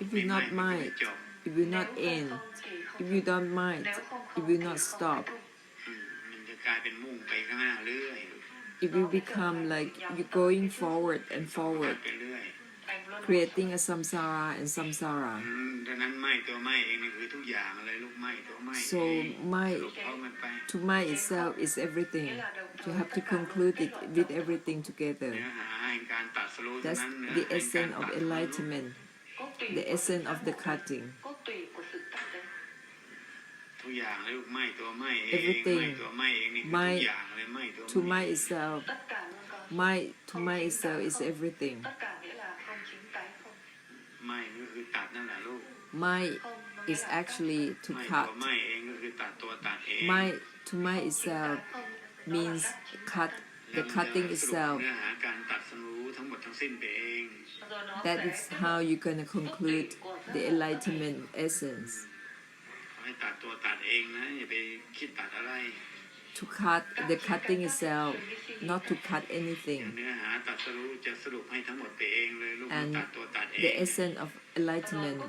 If you not mind, it will not end. If you don't mind, it will not stop. It will become like you're going forward and forward, creating a samsara and samsara. So to mind itself is everything. You have to conclude it with everything together. That's the essence of enlightenment, the essence of the cutting. Everything, mind to mind itself, mind to mind itself is everything. Mind is actually to cut. Mind to mind itself means cut, the cutting itself. That is how you're going to conclude the enlightenment essence. To cut, the cutting itself, not to cut anything. And the essence of enlightenment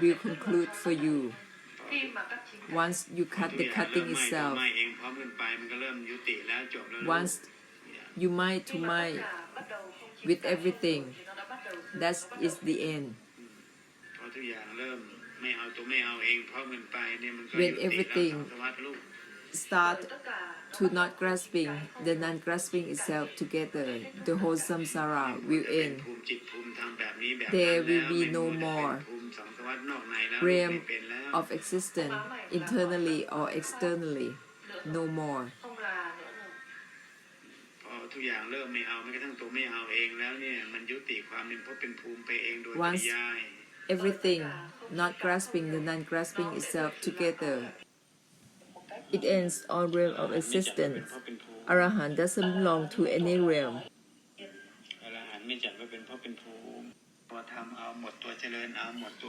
will conclude for you. Once you cut the cutting itself, once you mind to mind with everything, that is the end. When everything start to not grasping, the non-grasping itself together, the whole samsara will end. There will be no more realm of existence, internally or externally, no more. Once everything not grasping, the non-grasping itself together, it ends all realm of existence. Arahant doesn't belong to any realm.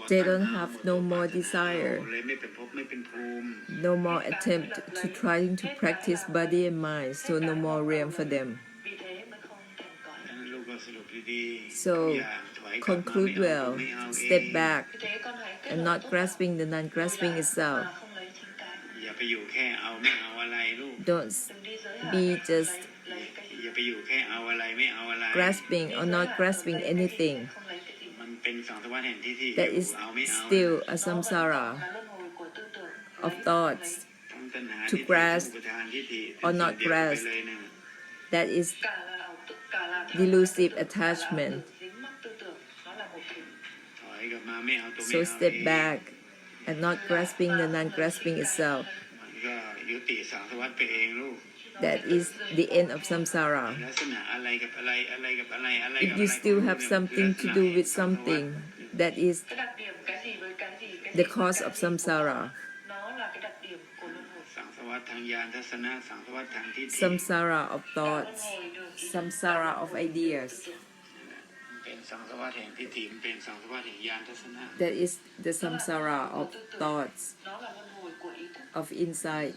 They don't have no more desire, no more attempt to trying to practice body and mind, so no more realm for them. So conclude well, step back, and not grasping the non-grasping itself. Don't be just grasping or not grasping anything. That is still a samsara of thoughts. To grasp or not grasp, that is delusive attachment. So step back and not grasping the non-grasping itself. That is the end of samsara. If you still have something to do with something, that is the cause of samsara. Samsara of thoughts, samsara of ideas. That is the samsara of thoughts, of insight.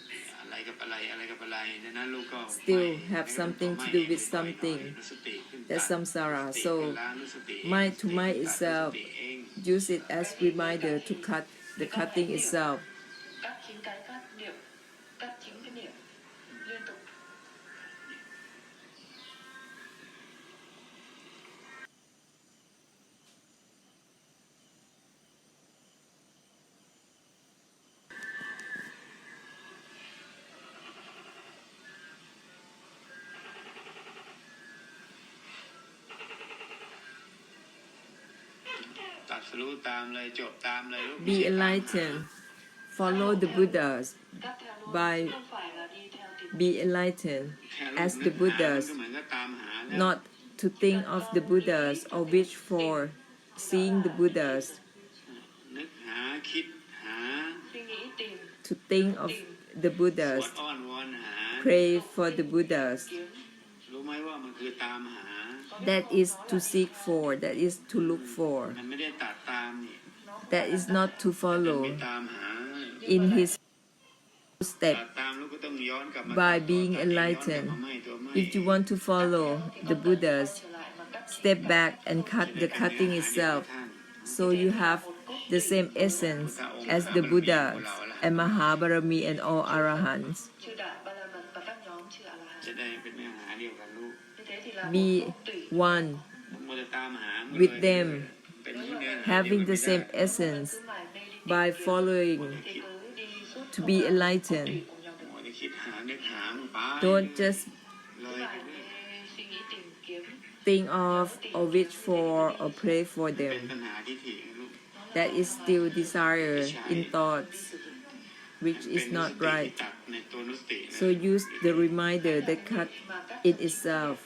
Still have something to do with something. That's samsara. So mind to mind itself, use it as reminder to cut the cutting itself. Be enlightened. Follow the Buddhas. By be enlightened as the Buddhas, not to think of the Buddhas or wish for seeing the Buddhas. To think of the Buddhas, pray for the Buddhas. That is to seek for, that is to look for. That is not to follow in his step by being enlightened. If you want to follow the Buddhas, step back and cut the cutting itself. So you have the same essence as the Buddhas and Mahabarami and all Arahants. ชื่อดาบารมันกับตั้งย้อมชื่ออรหันต์ จะได้เป็นเนื้อหาเดียวกันลูก Be one มัวแต่ตามหา with them, เป็นเนื้อหา having the same essence by following to be enlightened. มัวแต่คิดหานึกหามันไป Don't just ลอยไปเรื่อย suy nghĩ tìm kiếm think of or wish for or pray for เป็น them. ปัญหาที่ถี่ลูก That is still desire in thoughts, which เป็ is น not สติที่ right. ตัดในตัวนุสตินะ So use the reminder that cut in itself.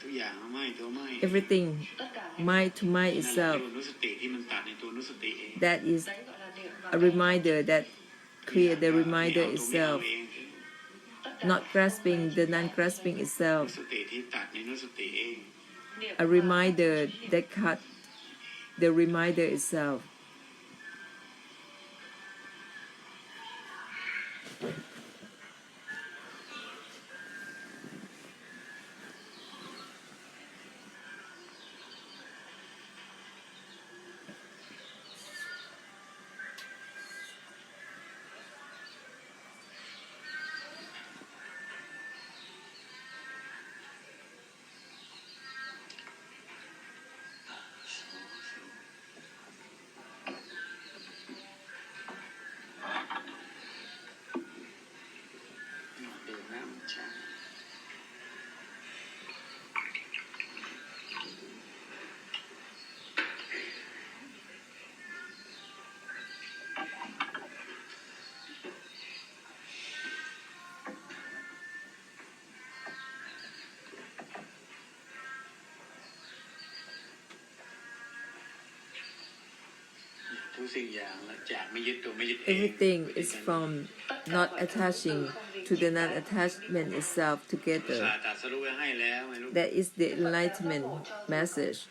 ทุกอย่างไม่ตัวไม่ Everything tất cả mind to mind นั่นแหละ itself. ตัวนุสติที่มันตัดในตัวนุสติเอง That is đấy gọi là niệm a reminder that create the reminder ไม่เอาตัว itself, ไม่เอาเอง not grasping the non-grasping นุ itself. สติที่ตัดในนุสติเอง niệm A reminder that cut the reminder itself. Everything is from not attaching to the non-attachment itself together. That is the enlightenment message.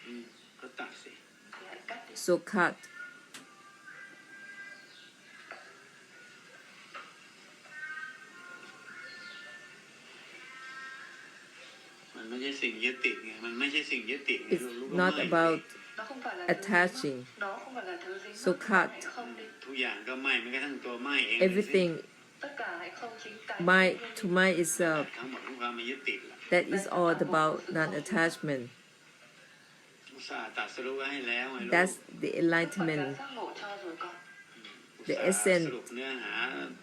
So cut. มันไม่ใช่สิ่งยึดติดไงมันไม่ใช่สิ่งยึดติด It's not about nó không phải là attaching. nó không phải là thứ dính So mắc, cut. hãy không đi ทุกอย่างก็ไหม้แม้กระทั่งตัวไหม้เอง Everything tất cả hãy không chính cái mind to mind itself. ทั้งหมดของความไม่ยึดติดล่ะ That is all about non-attachment. อุตส่าห์ตัดสรุปไว้ให้แล้วไงลูก That's the Phật đã enlightenment, giác ngộ cho rồi con the อุตส่าห์ essence สรุปเนื้อหา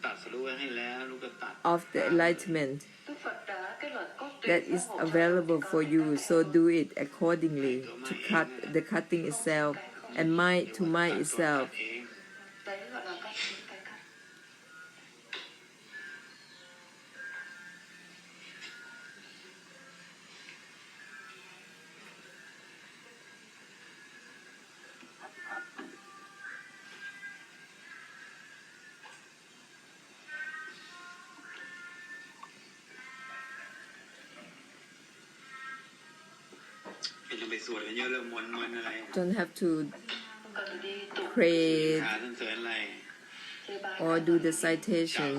ตัดสรุปไว้ให้แล้วลูกก็ตัด of the enlightenment Đức Phật đã kết luận cốt tủy that giác is ngộ cho available con for thì you. con So hãy do it accordingly to cut the cutting itself and mind to mind ตัดตัว itself. ตัดเอง đấy gọi là cách chính cái cắt เป็นจะไปสวดกันเยอะเรื่องมนต์อะไร Don't have to không cần phải đi tụng pray หาท่านเสริญอะไร chê bai or do the citation,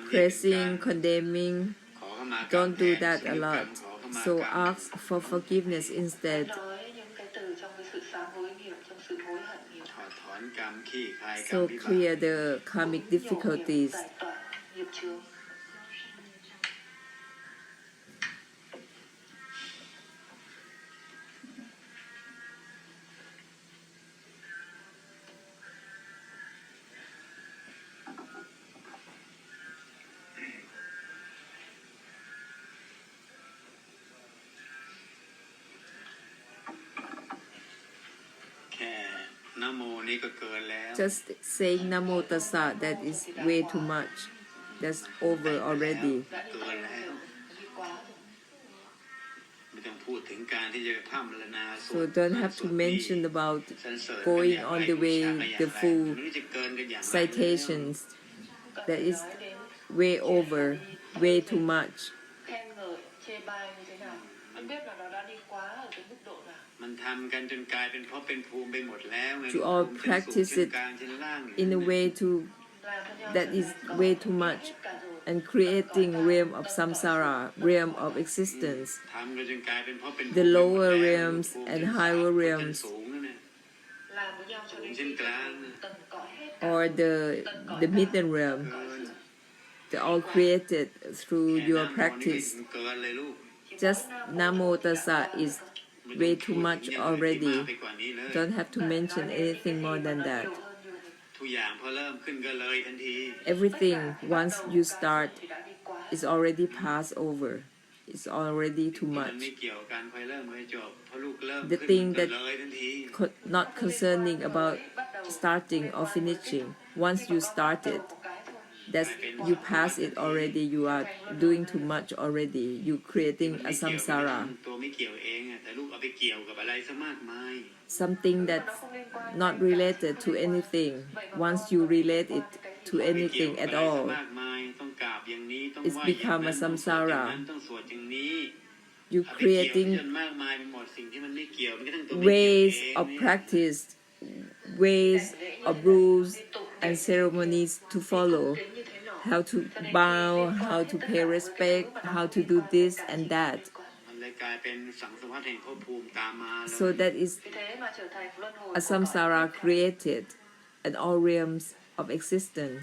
praising, condemning. ขอเข้ามากรรม Don't do แทน that สำ a นึกกรร lot. มขอเข้ามากรร So ม ask for forgiveness instead. nói những cái từ trong cái sự sám hối nhiều trong sự hối hận nhiều ถอดถอนกรรมขี้คายกรรม So วิบาก clear the karmic nhiều nghiệp difficulties. giải tỏa nghiệp chướngแค่นะโมนี่ก็เกินแล้ว Just saying Namo Tassa, that is way too much. That's over already. đã đi qua rồi đi quá rồi ไม่ต้องพูดถึงการที่จะพร่ำรรณนาสว So ด don't have to mention about สรรเสริญ going กัน on อย่าง the ไร way บูชากันอย่าง the ไร full ไม่รู้จะเกินกันอย่างไร citations. Cần That phải is nói đến way over, way too much. khen ngợi chê bai như thế nào anh biết là nó đã đi quá ở cái mức độ nào มันทำกันจนกลายเป็นเพราะเป็นภูมิไปหมดแล้วไง To all ภูมิชั้นสูง practice ชั้น it กลางชั้นล่าง in a way to làm cho nhau that trở is thành có way too biết much. hết cả rồi and creating realm of samsara, realm of existence. ทำก็จึงกลายเป็นเพราะเป็น The lower realms and higher realms, สูงนั่นแหละ làm với nhau cho đến khi tận cõi hết cả or the midden realm, they're all created through แค่ your น้ำมนต์นี่ practice. เกินเลยลูก Just Namo Tassa is way too much already. ไปกว่านี้เลย Don't have to mention anything more than that. ทุกอย่างพอเริ่มขึ้นก็เลยทันที Everything, once you start, is already passed over. It's already too มัน much. ไม่เกี่ยวกันค่อยเริ่มค่อยจบพอลูกเริ่ม The ขึ้น thing มันก็ that เลยทันที Not concerning about starting or finishing. Once you started, that's you pass it already. You are doing too much already. You creating มัน a ไม่เกี่ยวกับ samsara, ตัวไม่เกี่ยวเองอะแต่ลูกเอาไปเกี่ยวกับอะไรซะมากมาย something that's not related to anything. Once you relate it to ไปเกี่ยว anything กับ at อะไรซะ all, มากมายต้องกราบอย่างนี้ต้อง it's ไหว้อย่าง become นั้ a นต้องสวดอย่าง samsara. นั้นต้องสวดอย่างนี้ You เอาไปเกี่ยว creating จนมากมายไปหมดสิ่งที่มันไม่เกี่ยวมันก็ทั้งตัวไม่เกี่ยว ways เอง of เนี่ย practice, ways of rules and ceremonies to follow. How to bow, how to pay respect, how to do this and that. มันเลยกลายเป็นสังสารวัฏแห่งภพภูมิตามมาเลย So that is vì thế mà trở thành luân hồi a của cõi samsara hết cả. created and all realms of existence.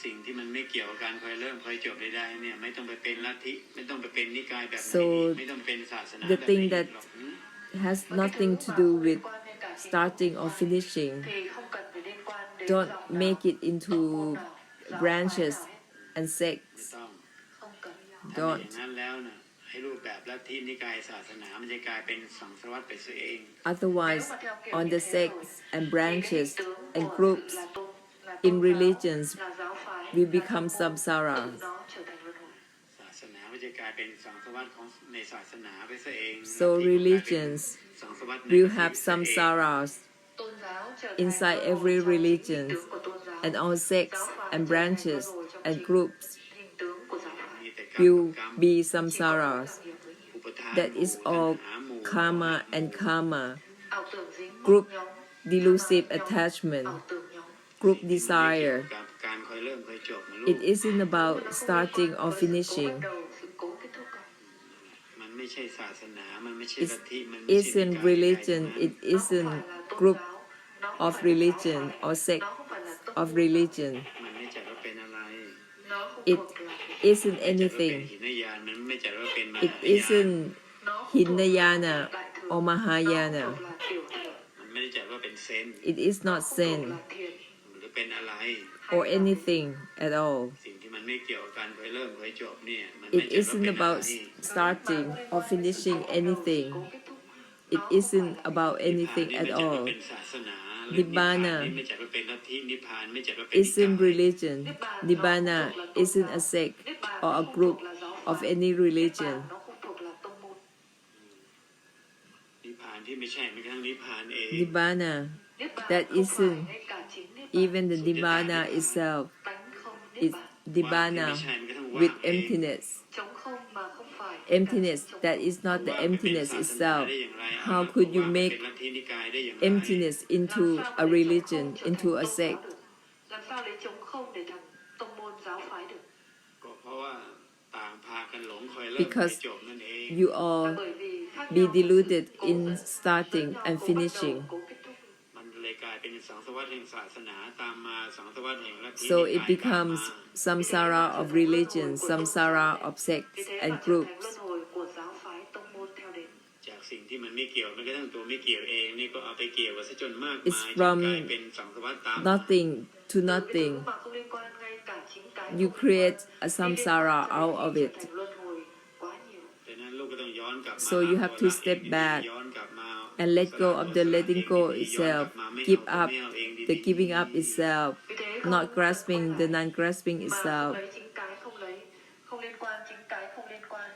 สิ่งที่มันไม่เกี่ยวกับการคอยเริ่มคอยจบใดๆเนี่ยไม่ต้องไปเป็นลัทธิไม่ต้องไปเป็นนิกายแบบไหน So ไม่ต้องเป็นศาสนา the แบบ thing ไหน that หรอก has nothing to do with starting or finishing. Thì không cần phải liên quan đến Don't dòng nào, make it into tông môn nào, giáo phái branches nào hết. and ไม่ sects. ต้อง Không cần. ถ้าไม่อ Don't. ย่างนั้นแล้วนะให้รูปแบบลัทธินิกายศาสนามันจะกลายเป็นสังสารวัฏไปซะเอง Otherwise, Nếu mà theo kiểu on như the thế sects rồi, and thì cái branches hình tướng and của groups là tôn in giáo, religions là giáo phái, will là become tông môn, samsara. tự nó trở thành luân hồi. ศาสนามันจะกลายเป็นสังสารวัฏของในศาสนาไปซะเอง So ลัทธิก็กลายเป็น religions สังสารวัฏใน will ลัทธิ have ซะเอง samsaras Tôn giáo trở thành inside luân hồi every trong chính religion, hình tướng của tôn giáo. and all sects Giáo phái and trở thành branches luân hồi trong and chính groups hình tướng của giáo phái. มีแต่กรรม will กับกรรม be Chỉ có samsaras. làm nhiều với nhiều. อุปทาน That หมู่ is all ตัณหาหมู่ karma and karma, Ảo tưởng dính mắc group nhóm, delusive karma nhóm, attachment, ảo tưởng nhóm. group สิ่งที่มันไม่เกี่ยว desire. กับการคอยเริ่มคอยจบนะลู It ก isn't about Nó không starting liên or quan với sự cố finishing. bắt đầu, sự cố kết thúc cả. มันไม่ใช่ศาสนา มันไม่ใช่ It ลัทธิ มันไม่ใช่ isn't นิกาย religion. ใดๆ It Nó không isn't phải là tôn group giáo, nó không of phải là giáo religion phái, or sect nó không phải là tông of môn, religion. มันไม่จัดว่าเป็นอะไร nó không It thuộc là cái- isn't ไม่จัดว่าเป็น anything. หินยานมันไม่จัดว่าเป็นม It หายาน isn't nó không thuộc là Hinayana đại thừa, or nó không Mahayana. thuộc là tiểu thừa, มันไม่ได้จัดว่าเป็นเซน It is nó not không thuộc sin là thiền, หรือเป็นอะไร or anything at all. สิ่งที่มันไม่เกี่ยวกับการคอยเริ่มคอยจบเนี่ยมัน It ไม่จัดว่า isn't เป็นอะไร about starting or finishing anything. It isn't about นิพพาน anything นี่ at ไม่จัดว่า all. เป็นศาสนาและ นิพพาน นี่ไม่จัดว่าเป็นลัทธินิพพานไม่จัดว่าเป็นนิ Isn't กาย religion. Nibbana isn't a sect or a group of any religion. nó không thuộc là tông môn. นิพพานที่ไม่ใช่ไม่กระทั่งนิพพานเอง Nibbana, Niết bàn that không phải isn't ngay cả chính niết bàn, even the Nibbana itself, tánh không niết is bàn, Nibbana with emptiness. trống không mà không phải Emptiness that is not the emptiness itself. How could you make emptiness into a religion, into a sect? Làm sao lấy trống không để thành tông môn giáo phái được? ก็เพราะว่าต่างพากันหลงคอยเริ่มคอย Because จบนั่นเอง you Là all bởi vì khác be nhau về sự deluded cố in dẫn, starting khác nhau and cố bắt đầu, finishing. cố kết thúc. มันเลยกลายเป็นสังสารวัฏแห่งศาสนาตามมาสังสารวัฏแห่งลัทธิ So นิ it กายตาม becomes มา samsara of religion, samsara of Vì sects thế and mà trở thành groups. luân hồi của giáo phái tông môn theo đến. จากสิ่งที่มันไม่เกี่ยวมันก็ทั้งตัวไม่เกี่ยวเองนี่ก็เอาไปเกี่ยวกับซะจนมาก It's มายจน from กลายเป็นสังสารวัฏตามมา Nothing to Từ cái thứ nothing. mà không liên quan ngay cả chính cái You không liên create quan, a đi liên quan samsara cho đến out khi of trở it. thành luân hồi quá nhiều. ดังนั้นลูกก็ต้องย้อนกลับมา So you have to step back and let go of the letting go itself, give up the giving up itself, Vì thế not không grasping the phải non-grasping mà không itself. lấy chính cái không lấy, không liên quan chính cái không liên quan,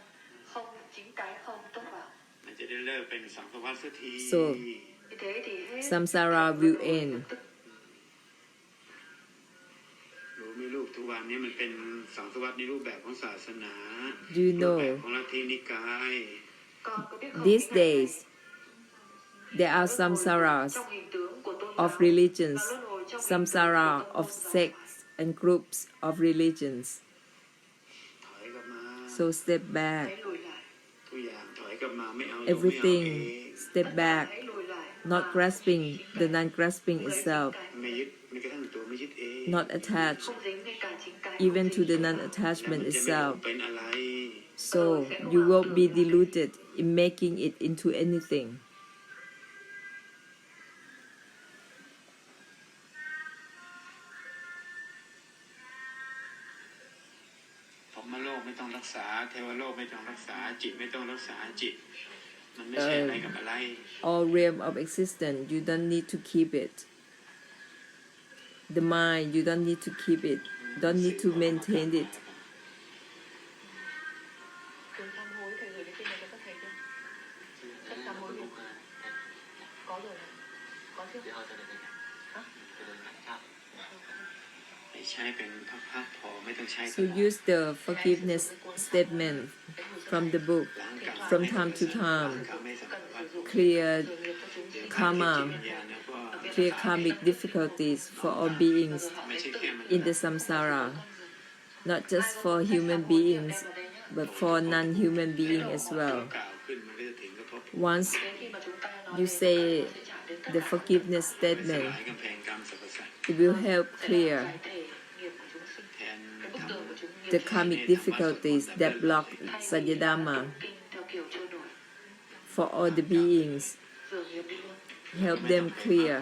không chính cái không tốt vào. มันจะได้เลิกเป็นสังสารวัฏสักที So Vì thế thì hết samsara luân will hồi end. lập tức. รู้ไหมลูกทุกวันนี้มันเป็นสังสารวัฏในรูปแบบของศาสนา Do you รูปแบบ know ของลัทธินิกาย Con có biết không, these những ngày này, days there are luân hồi samsaras trong hình tướng của tôn of giáo religions, và luân hồi trong hình tướng của samsara tông of môn giáo sects and groups of religions. so step ห back ายหลุยหลาย ทุกอย่างถอยกลับมาไม่เอา everything ไม่เอา step back หายหลุยหลาย not grasping the non-grasping itself ไม่ยึดไม่กระทั่งตัวไม่ยึดเอง not attached không dính ngay cả chính cái even không to dính the chỗ nào. non-attachment แล้วมันจะไม่ itself เป็นอะไร so you won't be deluded in making it into anything พรหมโลกไม่ต้องรักษาเทวโลกไม่ต้องรักษาจิตไม่ต้องรักษาจิตมันไม่ใช่อะไรกับอะไร all realm of existence you don't need to keep it the mind you don't need to keep it don't need to maintain it Cuốn sám hối thầy gửi đến tin nhắn cho các thầy chưa? Sách sám hối rồi. Có rồi hả? Có chưa? Hả? ไม่ใช่เป็นพักๆพอไม่ต้องใช้ so use the forgiveness statement from the book from time to time clear karma clear karmic difficulties for all beings in the samsara not just for human beings but for non-human being as well once you say the forgiveness statement it will help clear the karmic difficulties that block Satyadharma for all the beings help them clear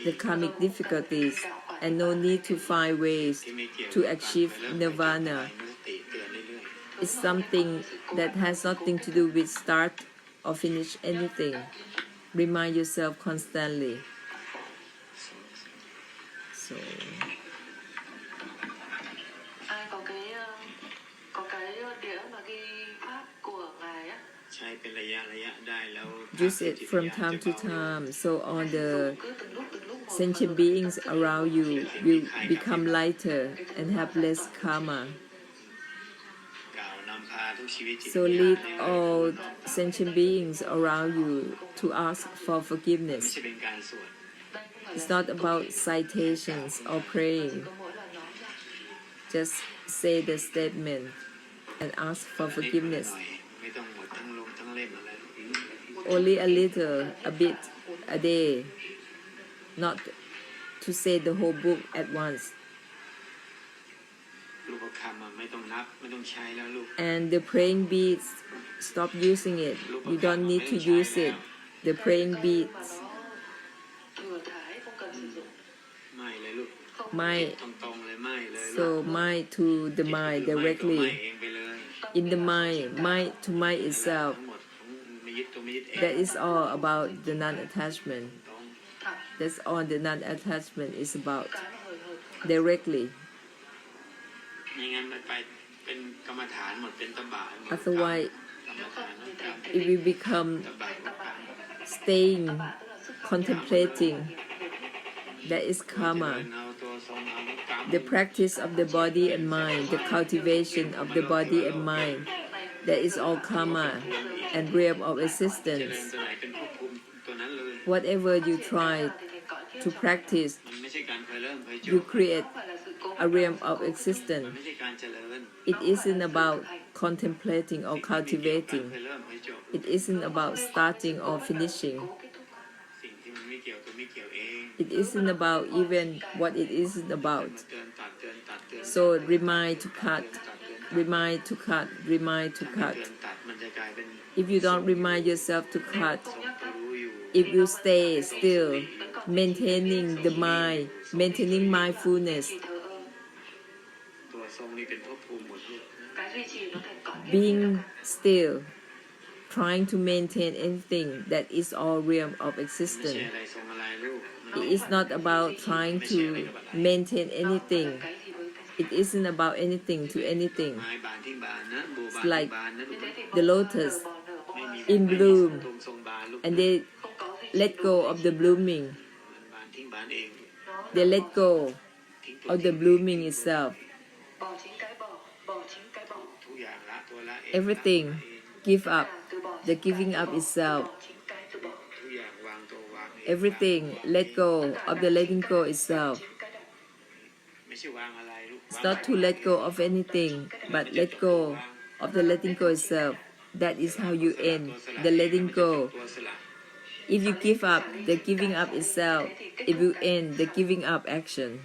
the karmic difficulties and no need to find ways to achieve nirvana it's something that has nothing to do with start or finish anything remind yourself constantly so Ai có cái đĩa mà ghi pháp của ngài á. ใช้เป็นระยะได้แล้ว use it from time to time so all the Cứ từng lúc một sentient beings around you will become lighter and have less karma กล่าวนำพาทุกชีวิตจิต so lead all sentient beings around you to ask for ไม่ forgiveness ใช่เป็นการสวด it's not about citations or praying có mỗi là nói ra. just say the statement and ask for forgiveness ไม่ต้องหมดทั้งลงทั้งเล่มอะไร only a little a bit a day not to say the whole book at once รูปคำไม่ต้องนับไม่ต้องใช้แล้วลูก and the praying beads stop using it you don't need to use it the praying beads Thừa thái không cần sử dụng. ไม่เลยลูก ไม่ ตรงๆเลยไม่เลย so mind to the mind directly ไม่เองไปเลย in the mind to mind itself ทั้งหมดไม่ยึดตัวไม่ยึดเอง that is all about the non-attachment ตรง Thẳng that's all the non-attachment is about cái mà hời hợt không. directly ไม่งั้นมันไปเป็นกรรมฐานหมดเป็นตบะหมด otherwise กรรมฐานต้องกรรม it will become ตบะต้องกรรม staying Tức là sức contemplating that is karma เอาตัวทรงเอากรรม the practice of the body and mind the cultivation of the body and mind that is all karma and realm of เจริญ existence ตัวไหนเป็นภพภูมิตัวนั้นเลย whatever you try thì mình gọi thiết to cho practice มันไม่ใช่การเคยเริ่มเคยจ you บ create không phải là sự cố a gắng, realm sự of cố gắng. มัน existence ไม่ใช่การเจริญ it isn't about contemplating or การ cultivating เคยเริ่มเคยจบ it isn't about starting or finishing สิ่งที่มันไม่เกี่ยวตัวไม่เกี่ยวเอง it isn't about even what it isn't about เตือนตัดเตือนตัดเตือน so remind to cut remind to cut remind to ถ้า cut ไม่เตือนตัดมันจะกลายเป็น if you don't remind yourself to cut ทรงตัวรู้อยู่ if you stay still maintaining the mind maintaining mindfulness Chỉ thờ ơ, ตัวทรงนี่เป็นภพภูมิหมดลูก cái duy trì nó thành cõi kiếp being như là still trying to maintain anything that is all realm of ไม่ใช่ existence อะไรทรงอะไรลูก it is not about trying to maintain anything cái gì với cái gì. it isn't about anything to anything ไม้บานที่บานนะบัวบาน It's like ที่บานนะลู Như ก thế thì the bông lotus nở, bò nở, bông ไม่ hoa มี sen, in bloom ทรงทรงบานลูก and they không có duy trì let đủ go duy of trì. the bloomingมันบานทิ้งบานเอง Nó they là let bỏ- go ทิ้งตัว of the blooming itself bỏ chính cái bỏ chính cái bỏ. ทุกอย่างละตัวละเอง everything ละตัวเอง give Tất up cả từ bỏ the chính cái giving từ up bỏ, itself từ bỏ chính cái từ bỏ. ทุกอย่างวางตัววางเอง everything วางตัว let go Tất cả of đặt the chính letting cái go đặt, itself chính cái đặt. ไม่ใช่วางอะไรลูก it's not to let go of anything but let go of the letting go itself. That is how you end the letting go. If you give up the giving up itself, it will end the giving up action.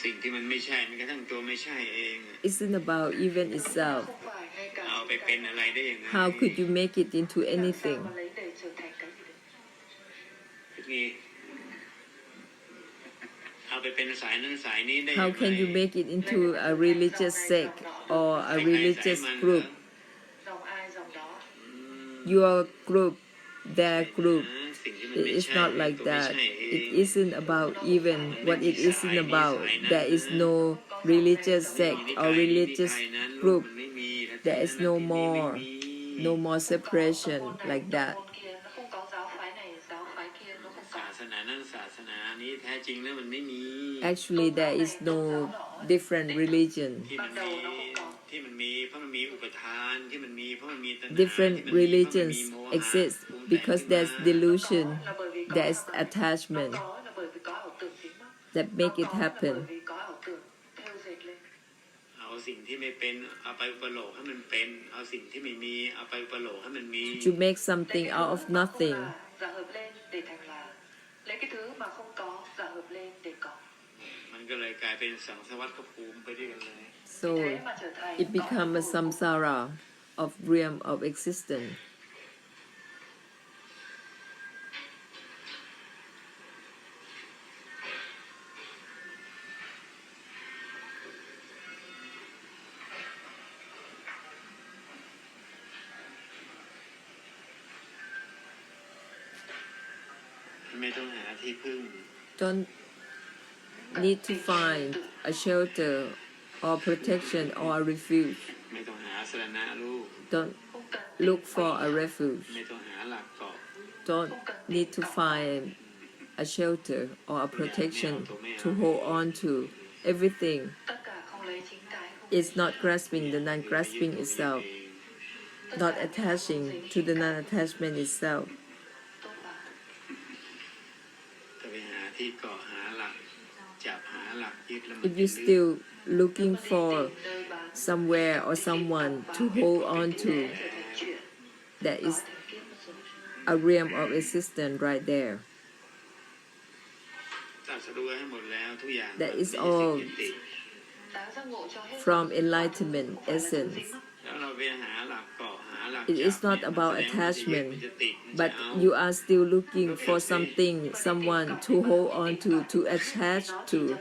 สิ่งที่มันไม่ใช่มันกระทั่งตัวไม่ใช่เอง Isn't about even itself. เอาไปเป็นอะไรได้ยังไง How could you make it into anything? นี่เอาไปเป็นสายนั้นสายนี้ได้ How can you make it into a religious sect or a religious group? Your group, their group. It is not like that. It isn't about even what it isn't about. There is no religious sect or religious group. There is no more separation like that. ศาสนานั้นศาสนานี้แท้จริงแล้วมันไม่มี Actually, there is no different religion. ที่มันมีเพราะมันมีอุปทานที่มันมีเพราะมันมีตัณหา Different religions exist because there's delusion, there's attachment that make it happen. เอาสิ่งที่ไม่เป็นเอาไปอุปโลกให้มันเป็นเอาสิ่งที่ไม่มีเอาไปอุปโลกให้มันมี To make something out of nothing. Lấy cái thứ mà không có giả hợp lên để có. มันก็เลยกลายเป็นสังสารวัฏภูมิไปด้วยกันเลย So it becomes a samsara of realm of existence. Don't need to find a shelter or protection or a refuge. Don't look for a refuge. Don't need to find a shelter or a protection to hold on to. Everything is not grasping the non-grasping itself, not attaching to the non-attachment itself. If you're still looking for somewhere or someone to hold on to, that is a realm of existence right there. That is all from enlightenment essence. It is not about attachment, but you are still looking for something, someone to hold on to attach to.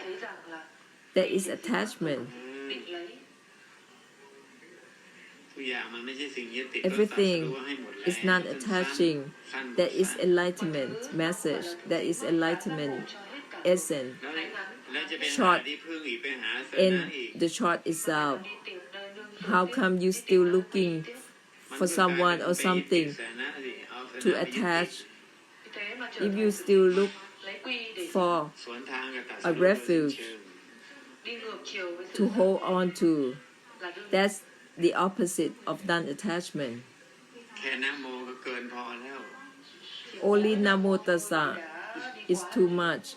That is attachment. Everything is non-attaching. That is enlightenment message. That is enlightenment essence. Short in the short itself. How come you still looking for someone or something to attach? If you still look for a refuge to hold on to, that's the opposite of non-attachment. Only Namo Tassa is too much.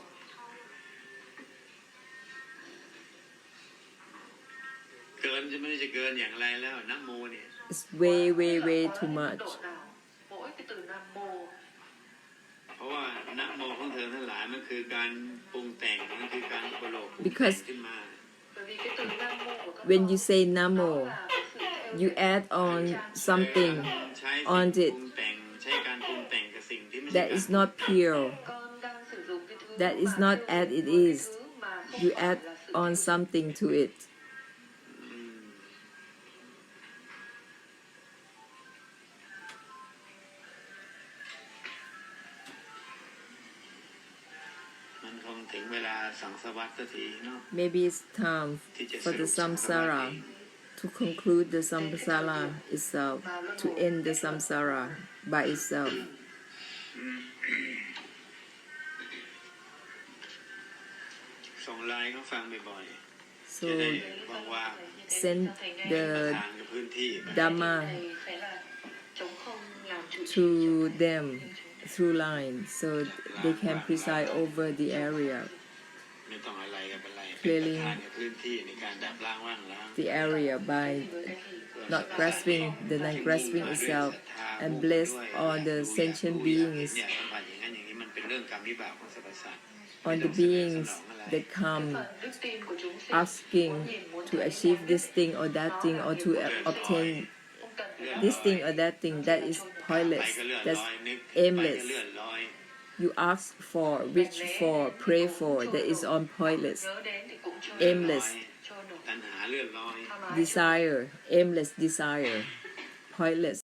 It's way too much. เพราะว่านะโมของเธอทั้งหลายมันคือการปรุงแต่งมันคือการอุปโลก Because when you say Namo, you add on something on it that is not pure. That is not as it is. You add on something to it. Maybe it's time for the samsara to conclude the samsara itself, to end the samsara by itself. ไลน์เขาฟังบ่อยๆ So จะได้ว่าง send ๆ the ทางกับพื้นที่ไป Dhamma phải là chống không làm chủ trì to cho them through line so they can preside over the area, ไม่ต้องอะไรกับอะไรเป็นประ clearing ธานกับพื้นที่ในการดับล้างว่างล้าง the area by not grasping the non-grasping itself and bless all the sentient beings, เนี่ยสัมผัสอย่างนั้นอย่างนี้มันเป็นเรื่องกรรมวิบากของสรรพสัตว์ on the beings that come đức tin của chúng sinh asking to achieve this thing or that thing or to obtain this thing or that thing that is ไป pointless, ก็เลื่อน that's ลอยนึกไป aimless. ก็เลื่อนลอย You ask for, wish for, pray for, that is all pointless, nhớ đến thì cũng trôi aimless, trôi nổi ตัณหาเลื่อนลอย tham ái trôi nổi. desire, aimless desire, pointless.